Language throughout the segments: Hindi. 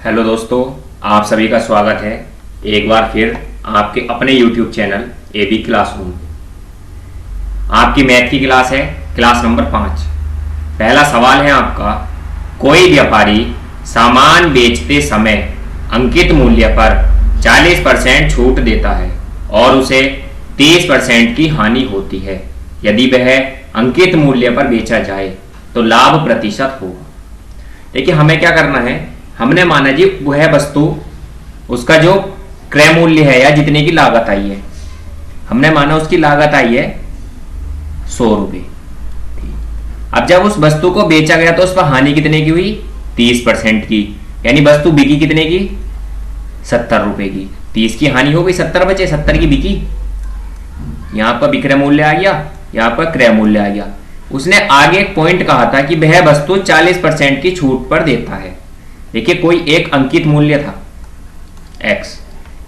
हेलो दोस्तों, आप सभी का स्वागत है एक बार फिर आपके अपने YouTube चैनल AB क्लासरूम। आपकी मैथ की क्लास है, क्लास नंबर 5। पहला सवाल है आपका, कोई व्यापारी सामान बेचते समय अंकित मूल्य पर 40% छूट देता है और उसे 30% की हानि होती है। यदि वह अंकित मूल्य पर बेचा जाए तो लाभ प्रतिशत होगा। देखिए, हमें क्या करना है, हमने माना जी वह वस्तु, उसका जो क्रय मूल्य है या जितने की लागत आई है, हमने माना उसकी लागत आई है 100 रुपये। अब जब उस वस्तु को बेचा गया तो उस पर हानि कितने की हुई? 30% की। यानी वस्तु बिकी कितने की? 70 रुपए की। 30 की हानि हो गई, 70 बचे, 70 की बिकी। यहां पर विक्रय मूल्य आ गया, यहां पर क्रय मूल्य आ गया। उसने आगे एक पॉइंट कहा था कि वह वस्तु 40% की छूट पर देता है। देखिए, कोई एक अंकित मूल्य था x,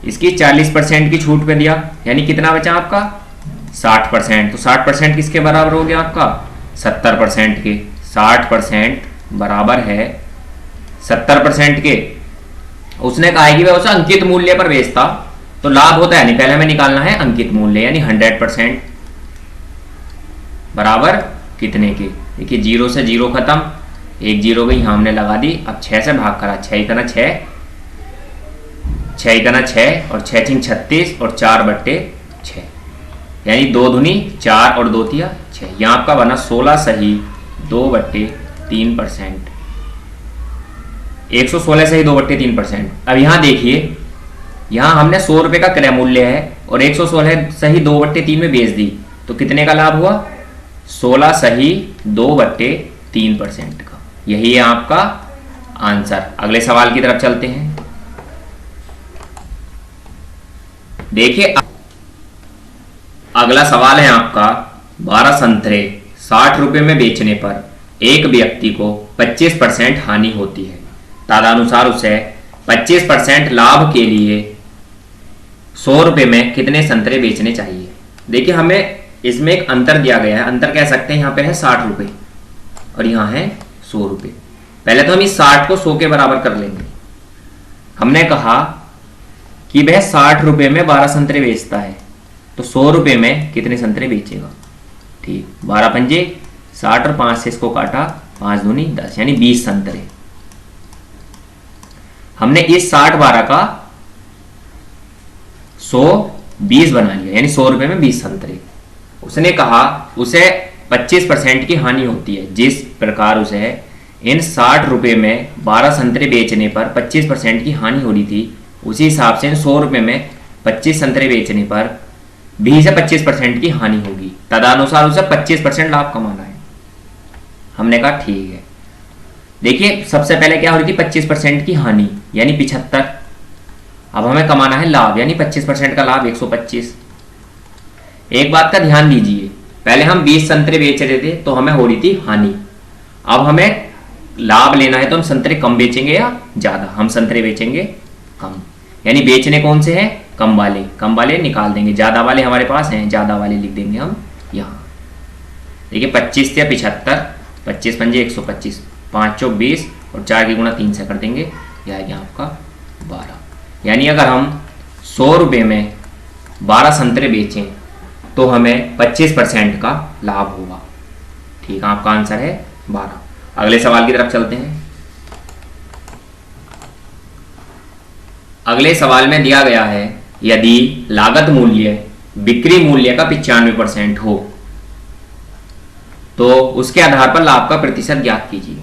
इसकी 40% की छूट पे दिया, यानी कितना बचा आपका? 60%। तो 60% किसके बराबर हो गया आपका? 70% के। 60% बराबर है 70% के। उसने कहा है कि वह उसे अंकित मूल्य पर बेचता तो लाभ होता है, नहीं, पहले हमें निकालना है अंकित मूल्य, यानी 100% बराबर कितने के? देखिए, 0 से 0 खत्म, एक 0 गई, यहां हमने लगा दी। अब 6 से भाग करा, 6 इतना 6, 6 इतना 6 और 6 छिंग 36 और 4/6, यानी 2 दूनी 4 और 2 तिया 6। यहां आपका बना 16 सही 2/3%। 116 सही 2/3%। अब यहां देखिए, यहां हमने 100 रुपए का क्रय मूल्य है और 116 सही 2/3 में बेच दी, तो कितने का लाभ हुआ? 16 सही 2/3% का। यही है आपका आंसर। अगले सवाल की तरफ चलते हैं। देखिए, अगला सवाल है आपका, 12 संतरे 60 रुपए में बेचने पर एक व्यक्ति को 25% हानि होती है। तदनुसार उसे 25% लाभ के लिए 100 रुपए में कितने संतरे बेचने चाहिए? देखिए, हमें इसमें एक अंतर दिया गया है। अंतर कह सकते हैं, यहां पे है 60 रुपए और यहां है 100 रुपए। पहले तो हम इस 60 को 100 के बराबर कर लेंगे। हमने कहा कि वह 60 रुपए में 12 संतरे बेचता है, तो 100 रुपए में कितने संतरे बेचेगा? ठीक, 12 पंजे 60 और 5 से इसको काटा, 5 दूनी 10, यानी 20 संतरे। हमने इस 60 12 का 100 20 बना लिया, यानी 100 रुपए में 20 संतरे। उसने कहा उसे 25% की हानि होती है। जिस प्रकार उसे इन 60 रुपए में 12 संतरे बेचने पर 25% की हानि हो रही थी, उसी हिसाब से इन 100 रुपए में 25 संतरे बेचने पर 20 से 25% की हानि होगी। तदनुसार उसे 25% लाभ कमाना है। हमने कहा ठीक है। देखिए, सबसे पहले क्या हो रही थी? 25% की हानि, यानी 75। अब हमें कमाना है लाभ, यानी 25% का लाभ 125। एक बात का ध्यान दीजिए, पहले हम 20 संतरे बेच रहे थे तो हमें हो रही थी हानि। अब हमें लाभ लेना है तो हम संतरे कम बेचेंगे या ज्यादा? हम संतरे बेचेंगे कम, यानी बेचने कौन से हैं? कम वाले। कम वाले निकाल देंगे, ज्यादा वाले हमारे पास हैं, ज्यादा वाले लिख देंगे हम यहां। देखिए, 25 से 75, 25 पंजे 125, 5 चौक 20 और 4 की गुणा 3 से कर देंगे, यह आ गया आपका 12। यानी अगर हम 100 रुपए में 12 संतरे बेचें तो हमें 25% का लाभ होगा। ठीक है, आपका आंसर है 12। अगले सवाल की तरफ चलते हैं। अगले सवाल में दिया गया है, यदि लागत मूल्य बिक्री मूल्य का 95% हो तो उसके आधार पर लाभ का प्रतिशत ज्ञात कीजिए।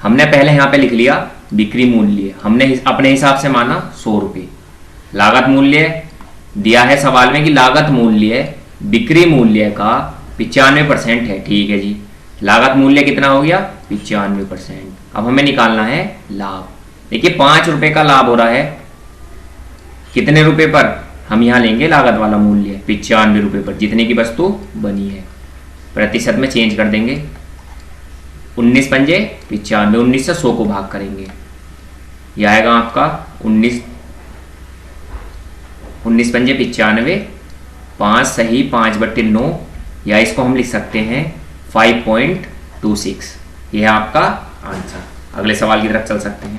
हमने पहले यहां पे लिख लिया बिक्री मूल्य, हमने अपने हिसाब से माना 100 रुपये। लागत मूल्य दिया है सवाल में कि लागत मूल्य बिक्री मूल्य का 95% है। ठीक है जी, लागत मूल्य कितना हो गया? 95%। अब हमें निकालना है लाभ। देखिए, 5 रुपए का लाभ हो रहा है, कितने रुपए पर? हम यहां लेंगे लागत वाला मूल्य 95 रुपए पर, जितने की वस्तु बनी है। प्रतिशत में चेंज कर देंगे, 19 पंजे 95, 19 से 100 को भाग करेंगे, यह आएगा आपका 19 पंजे 95, 5 सही 5/9, या इसको हम लिख सकते हैं 5.26। यह है आपका आंसर। अगले सवाल की तरफ चल सकते हैं।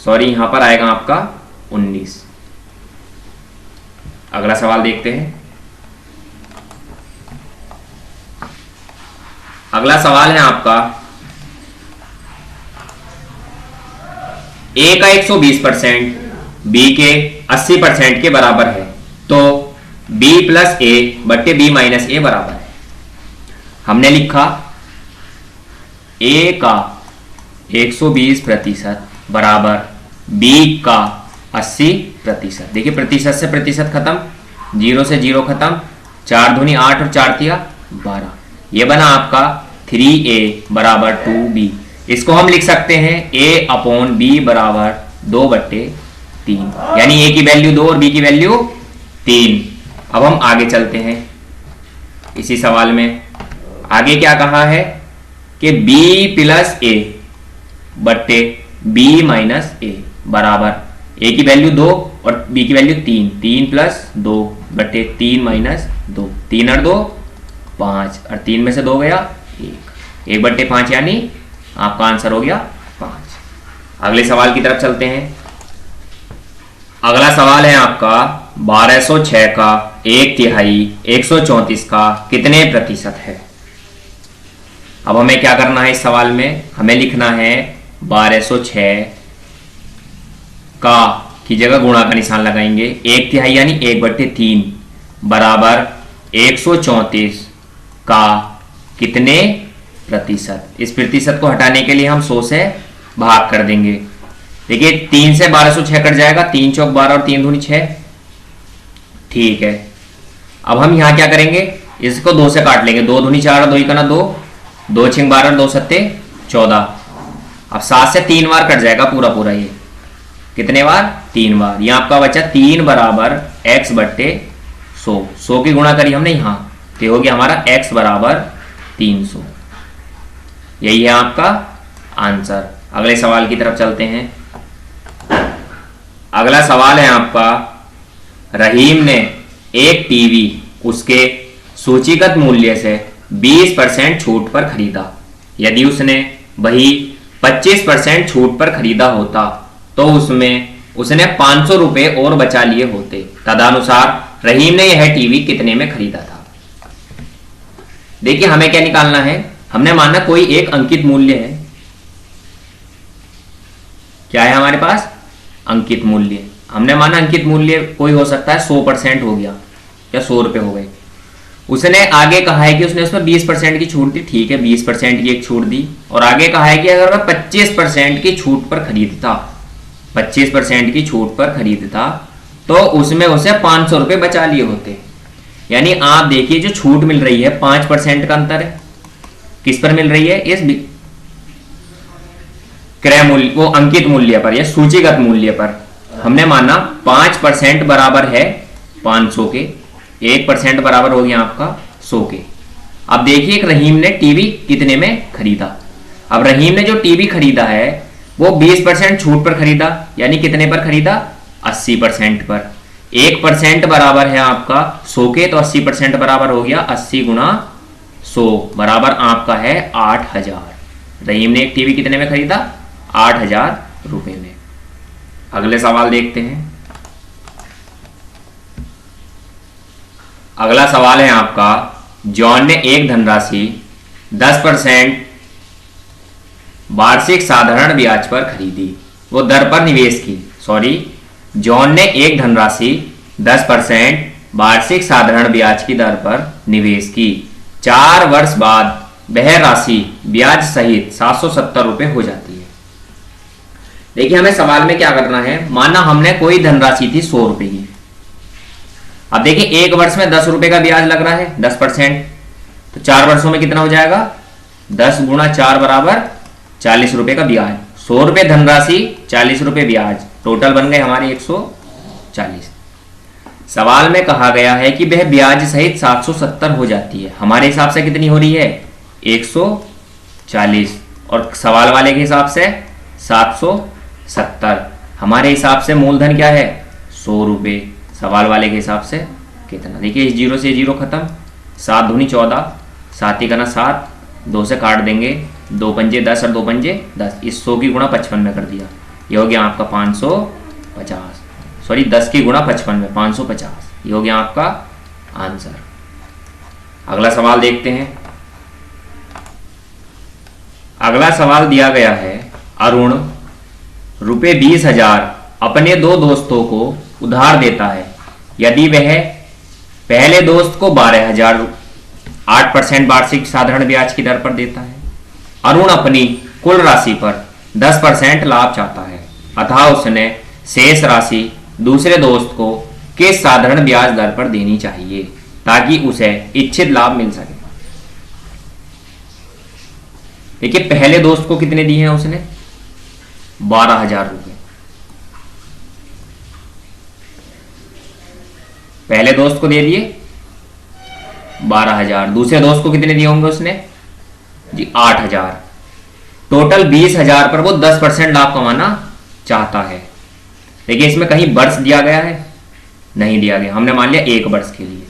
सॉरी यहां पर आएगा आपका 19। अगला सवाल देखते हैं। अगला सवाल है आपका ए का 120% बी के 80% के बराबर है, तो b प्लस ए बट्टे बी माइनस ए बराबर है। हमने लिखा a का 120% बराबर b का 80%। देखिए प्रतिशत से प्रतिशत खत्म, 0 से 0 खत्म, 4 दूनी 8 और 4 तिया 12। ये बना आपका 3a बराबर 2b। इसको हम लिख सकते हैं a अपॉन b बराबर 2/3, यानी a की वैल्यू 2 और b की वैल्यू 3। अब हम आगे चलते हैं इसी सवाल में। आगे क्या कहा है कि b प्लस ए बट्टे b माइनस ए बराबर a की वैल्यू 2 और b की वैल्यू 3, 3 प्लस 2 बट्टे 3 माइनस 2, 3 और 2 5 और 3 में से 2 गया 1, 1/5 यानी आपका आंसर हो गया 5। अगले सवाल की तरफ चलते हैं। अगला सवाल है आपका 1206 का 1/3 134 का कितने प्रतिशत है। अब हमें क्या करना है इस सवाल में, हमें लिखना है 1206 का की जगह गुणा का निशान लगाएंगे, 1/3 यानी 1/3 बराबर 134 का कितने प्रतिशत। इस प्रतिशत को हटाने के लिए हम 100 से भाग कर देंगे। देखिए 3 से 1206 कट जाएगा, 3 चौक 12 और 3 दूनी 6। ठीक है, अब हम यहां क्या करेंगे, इसको 2 से काट लेंगे, 2 दूनी 4 और 2 का ना 2, 2 छिंग 12 और 2 सत्ते 14। अब 7 से 3 बार कट जाएगा पूरा पूरा, ये कितने बार 3 बार। यहां आपका बचा 3 बराबर x बट्टे 100, 100 की गुणा करी हमने यहां, तो हो गया हमारा x बराबर 300। यही है आपका आंसर। अगले सवाल की तरफ चलते हैं। अगला सवाल है आपका, रहीम ने एक टीवी उसके सूचीगत मूल्य से 20% छूट पर खरीदा। यदि उसने वही 25% छूट पर खरीदा होता तो उसने 500 रुपए और बचा लिए होते। तदनुसार रहीम ने यह टीवी कितने में खरीदा था। देखिए हमें क्या निकालना है, हमने माना कोई एक अंकित मूल्य है। क्या है हमारे पास, अंकित मूल्य। हमने माना अंकित मूल्य कोई हो सकता है 100% हो गया या 100 रुपए हो गए। उसने आगे कहा है कि उसने उसमें 20% की छूट दी, ठीक है 20% की एक छूट दी, और आगे कहा है कि अगर वह 25% की छूट पर खरीदता, 25% की छूट पर खरीदता तो उसमें उसे 500 रुपए बचा लिए होते। यानी आप देखिए जो छूट मिल रही है 5% का अंतर है, किस पर मिल रही है, इस क्रय मूल्य, वो अंकित मूल्य पर या सूचीगत मूल्य पर। हमने माना 5% बराबर है 500 के, 1% बराबर हो गया आपका 100 के। अब देखिए एक रहीम ने टीवी कितने में खरीदा। अब रहीम ने जो टीवी खरीदा है वो 20% छूट पर खरीदा, यानी कितने पर खरीदा, 80% पर। 1% बराबर है आपका 100 के, तो 80% बराबर हो गया 80 गुणा 100 बराबर आपका है 8000। रहीम ने एक टीवी कितने में खरीदा, 8000 रुपए में। अगले सवाल देखते हैं। अगला सवाल है आपका, जॉन ने एक धनराशि 10% वार्षिक साधारण ब्याज पर खरीदी, वो दर पर निवेश की। सॉरी, जॉन ने एक धनराशि 10% वार्षिक साधारण ब्याज की दर पर निवेश की। 4 वर्ष बाद वह राशि ब्याज सहित 770 रुपए हो जाती है। देखिए हमें सवाल में क्या करना है, माना हमने कोई धनराशि थी 100 रुपए की। अब देखिए 1 वर्ष में 10 रुपए का ब्याज लग रहा है 10%, तो 4 वर्षों में कितना हो जाएगा, 10 गुणा 4 बराबर 40 रुपए का ब्याज। 100 रुपए धनराशि, 40 रुपए ब्याज, टोटल बन गए हमारे 140। सवाल में कहा गया है कि वह ब्याज सहित 770 हो जाती है। हमारे हिसाब से कितनी हो रही है, 140, और सवाल वाले के हिसाब से 770। हमारे हिसाब से मूलधन क्या है, 100 रुपए। सवाल वाले के हिसाब से कितना, देखिए इस 0 से 0 खत्म, 7 दूनी 14, 7 ही करना 7, 2 से काट देंगे, 2 पंजे 10 और 2 पंजे 10। इस 100 की गुणा 55 में कर दिया, ये हो गया आपका 550, सॉरी 10 की गुणा 55 में 550, ये हो गया आपका आंसर। अगला सवाल देखते हैं। अगला सवाल दिया गया है, अरुण ₹20,000 अपने 2 दोस्तों को उधार देता है। यदि वह पहले दोस्त को 12,000 8% वार्षिक साधारण ब्याज की दर पर देता है, अरुण अपनी कुल राशि पर 10% लाभ चाहता है, अतः उसने शेष राशि दूसरे दोस्त को किस साधारण ब्याज दर पर देनी चाहिए ताकि उसे इच्छित लाभ मिल सके। देखिए पहले दोस्त को कितने दिए हैं उसने, 12,000 रुपए। पहले दोस्त को दे दिए 12,000, दूसरे दोस्त को कितने दिए होंगे उसने जी 8,000। टोटल 20,000 पर वो 10% लाभ कमाना चाहता है। देखिए इसमें कहीं वर्ष दिया गया है, नहीं दिया गया, हमने मान लिया 1 वर्ष के लिए।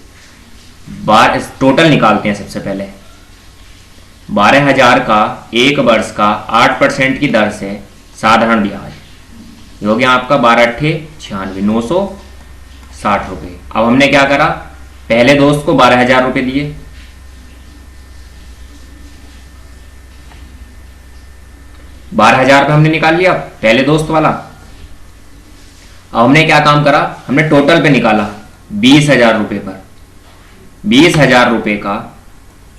टोटल निकालते हैं सबसे पहले। 12,000 का 1 वर्ष का 8% की दर से साधारण ब्याज, ये हो गया आपका 12×8 = 96, 960 रुपये। अब हमने क्या करा, पहले दोस्त को 12,000 रुपये दिए, ₹12,000 हमने निकाल लिया पहले दोस्त वाला। अब हमने क्या काम करा, हमने टोटल पे निकाला 20,000 रुपये पर। 20,000 रुपये का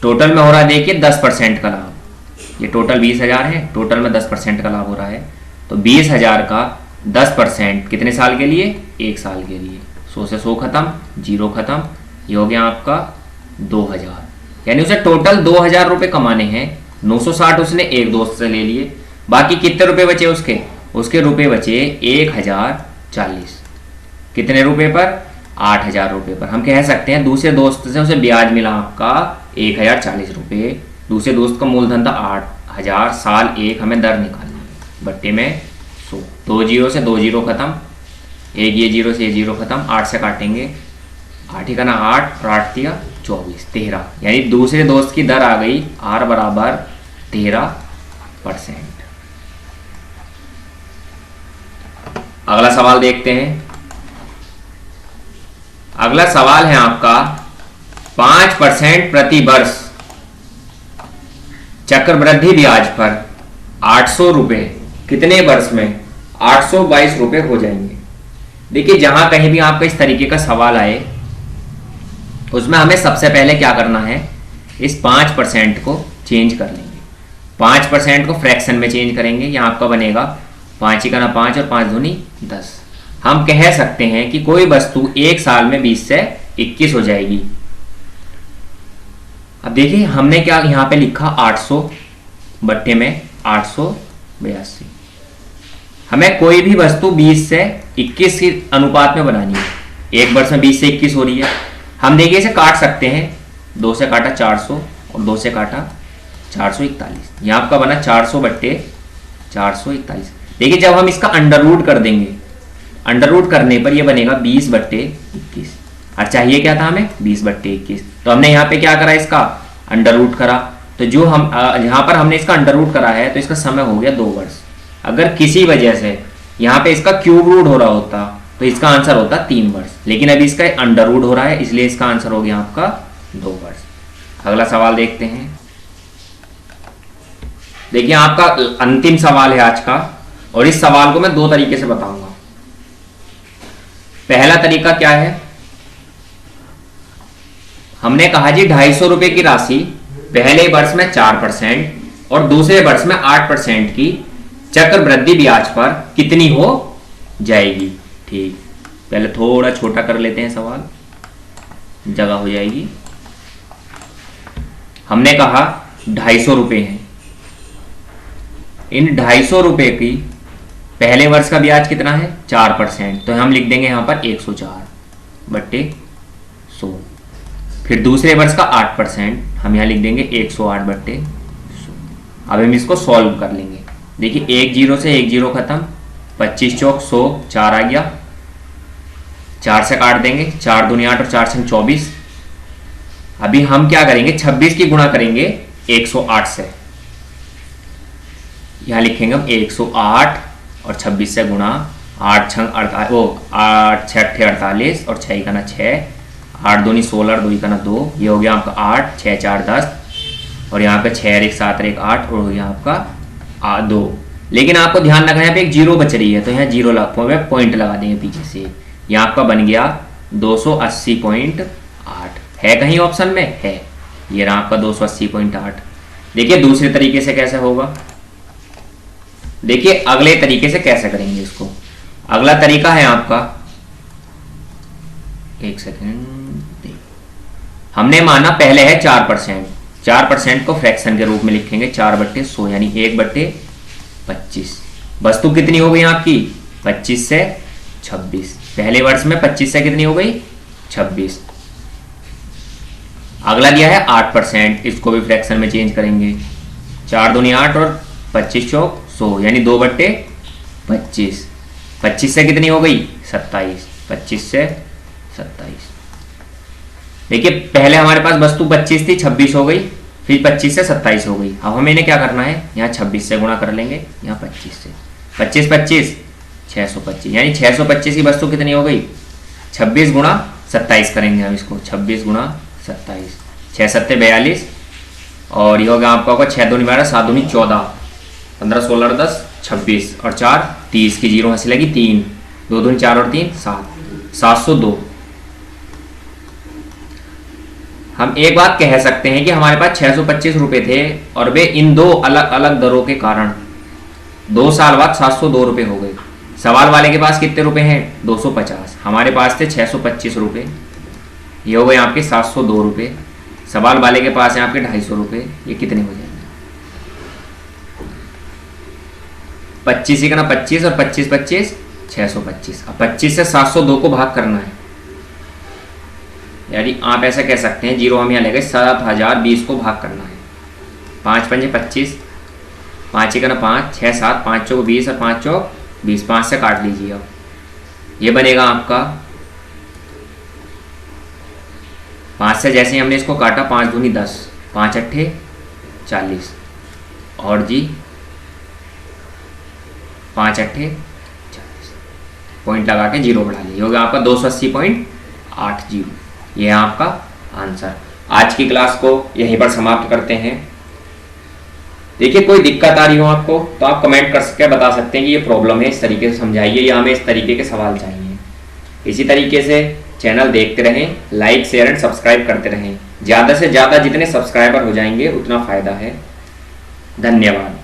टोटल में हो रहा है देखिए 10% का लाभ। ये टोटल 20,000 है, टोटल में 10% का लाभ हो रहा है। तो 20,000 का 10% कितने साल के लिए, 1 साल के लिए। 100 से 100 खत्म, 0 खत्म, ये हो गया आपका 2,000। यानी उसे टोटल 2,000 रुपये कमाने हैं। 960 उसने एक दोस्त से ले लिए, बाकी कितने रुपए बचे उसके रुपए बचे 1,040। कितने रुपए पर, 8,000 रुपये पर। हम कह सकते हैं दूसरे दोस्त से उसे ब्याज मिला आपका 1,040 रुपये। दूसरे दोस्त का मूलधन था 8,000, साल 1 हमें दर निकालनी है, बट्टे में 100। 2 जीरो से 2 जीरो खत्म, एक ये जीरो से ये जीरो खत्म, 8 से काटेंगे, 8 ही का ना 8 और 8 दिया 24, 13। यानी दूसरे दोस्त की दर आ गई R बराबर 13%। अगला सवाल देखते हैं। अगला सवाल है आपका 5% प्रति वर्ष चक्रवृद्धि ब्याज पर 800 रुपए कितने वर्ष में 822 रुपए हो जाएंगे। देखिए जहां कहीं भी आपका इस तरीके का सवाल आए उसमें हमें सबसे पहले क्या करना है, इस 5% को चेंज कर लेंगे। 5% को फ्रैक्शन में चेंज करेंगे। यहाँ आपका बनेगा 5 ही का ना 5 और 5 दूनी 10। हम कह सकते हैं कि कोई वस्तु 1 साल में 20 से 21 हो जाएगी। अब देखिए हमने क्या यहाँ पे लिखा 800 बट्टे में 882। हमें कोई भी वस्तु 20 से 21 के अनुपात में बनानी है। एक वर्ष में 20 से 21 हो रही है। हम देखिए इसे काट सकते हैं, 2 से काटा 400 और 2 से काटा 441। यहाँ आपका बना 400 बट्टे 441। देखिए जब हम इसका अंडर रूट कर देंगे, अंडर रूट करने पर यह बनेगा 20 बट्टे 21। और चाहिए क्या था हमें, 20 बट्टे 21। तो हमने यहाँ पे क्या करा, इसका अंडर रूट करा। तो जो हम यहाँ पर हमने इसका अंडर रूट करा है तो इसका समय हो गया 2 वर्ष। अगर किसी वजह से यहाँ पे इसका क्यूब रूट हो रहा होता तो इसका आंसर होता 3 वर्ष, लेकिन अभी इसका अंडर रूट हो रहा है इसलिए इसका आंसर हो गया आपका 2 वर्ष। अगला सवाल देखते हैं। देखिए आपका अंतिम सवाल है आज का, और इस सवाल को मैं 2 तरीके से बताऊंगा। पहला तरीका क्या है, हमने कहा जी 250 रुपए की राशि पहले वर्ष में 4% और दूसरे वर्ष में 8% की चक्रवृद्धि ब्याज पर कितनी हो जाएगी। ठीक, पहले थोड़ा छोटा कर लेते हैं सवाल, जगह हो जाएगी। हमने कहा 250 रुपए हैं, इन 250 रुपए की पहले वर्ष का ब्याज कितना है 4%, तो हम लिख देंगे यहां पर 104 बट्टे 100। फिर दूसरे वर्ष का 8% हम यहां लिख देंगे 108 बट्टे 100। अब हम इसको सॉल्व कर लेंगे। देखिए 1 जीरो से 1 जीरो खत्म, 25 चौक 100, 4 आ गया, 4 से काट देंगे, 4 दूनी 8 और 4 से 24। अभी हम क्या करेंगे, 26 की गुणा करेंगे 108 से। यहां लिखेंगे हम 108 और 26 से गुणा, 8 छंग 48, वो 8 6 अट्ठे 48 और 6 का ना 6, 8 दूनी 16 2 का ना 2, ये हो गया आपका 8 6 4 10 और यहाँ पे 6 1 7 1 8 और हो गया आपका 2। लेकिन आपको ध्यान रखना है यहाँ पे एक जीरो बच रही है, तो यहाँ जीरो पॉइंट लगा देंगे पीछे से। यहाँ आपका बन गया 280.8 है, कहीं ऑप्शन में है, ये रहा आपका 280.8। देखिए दूसरे तरीके से कैसे होगा, देखिए अगले तरीके से कैसे करेंगे इसको। अगला तरीका है आपका, एक सेकेंड, हमने माना पहले है 4%, 4% को फ्रैक्शन के रूप में लिखेंगे 4/100 यानी 1/25। वस्तु कितनी हो गई आपकी 25 से 26, पहले वर्ष में 25 से कितनी हो गई 26। अगला दिया है 8%, इसको भी फ्रैक्शन में चेंज करेंगे, 4 दूनी 8 और 25 चौक 100 यानी 2/25। 25 से कितनी हो गई 27, 25 से 27। देखिए पहले हमारे पास वस्तु 25 थी, 26 हो गई, फिर 25 से 27 हो गई। अब हमें इन्हें क्या करना है, यहाँ 26 से गुणा कर लेंगे, यहाँ 25 से, 25 25 625 यानी 625 की वस्तु कितनी हो गई 26 गुणा 27 करेंगे हम इसको, 26 गुणा 27, 6 7 42 और ये होगा आपका होगा 6 दूनी 12 7 दूनी 14 15 16 10 26 और 4 30 की जीरो हंसी लगी 3 2 दूनी 4 और 3 7 702। हम एक बात कह सकते हैं कि हमारे पास 625 रुपए थे और वे इन दो अलग अलग दरों के कारण 2 साल बाद 702 रुपए हो गए। सवाल वाले के पास कितने रुपए हैं 250, हमारे पास थे 625 रुपए, ये हो गए आपके 702 रुपए। सवाल वाले के पास है आपके 250 रुपए, ये कितने हो जाएंगे 25 ही करना 25 और 25 25 625। अब 25 से 702 को भाग करना है, यानी आप ऐसा कह सकते हैं जीरो हम यहाँ ले गए 7020 को भाग करना है। 5 5 25, 5 ही करना 5 6 7 5 चौक 20 और 5 चौक 20, 5 से काट लीजिए। अब ये बनेगा आपका 5 से जैसे ही हमने इसको काटा 5 दूनी 10 5 अट्ठे 40 और जी 5 अट्ठे 40, पॉइंट लगा के जीरो बढ़ा लीजिए, होगा आपका 280.80। ये है आपका आंसर। आज की क्लास को यहीं पर समाप्त करते हैं। देखिए कोई दिक्कत आ रही हो आपको तो आप कमेंट कर सकते बता सकते हैं कि ये प्रॉब्लम है, इस तरीके से समझाइए या हमें इस तरीके के सवाल चाहिए। इसी तरीके से चैनल देखते रहें, लाइक शेयर एंड सब्सक्राइब करते रहें। ज़्यादा से ज़्यादा जितने सब्सक्राइबर हो जाएंगे उतना फ़ायदा है। धन्यवाद।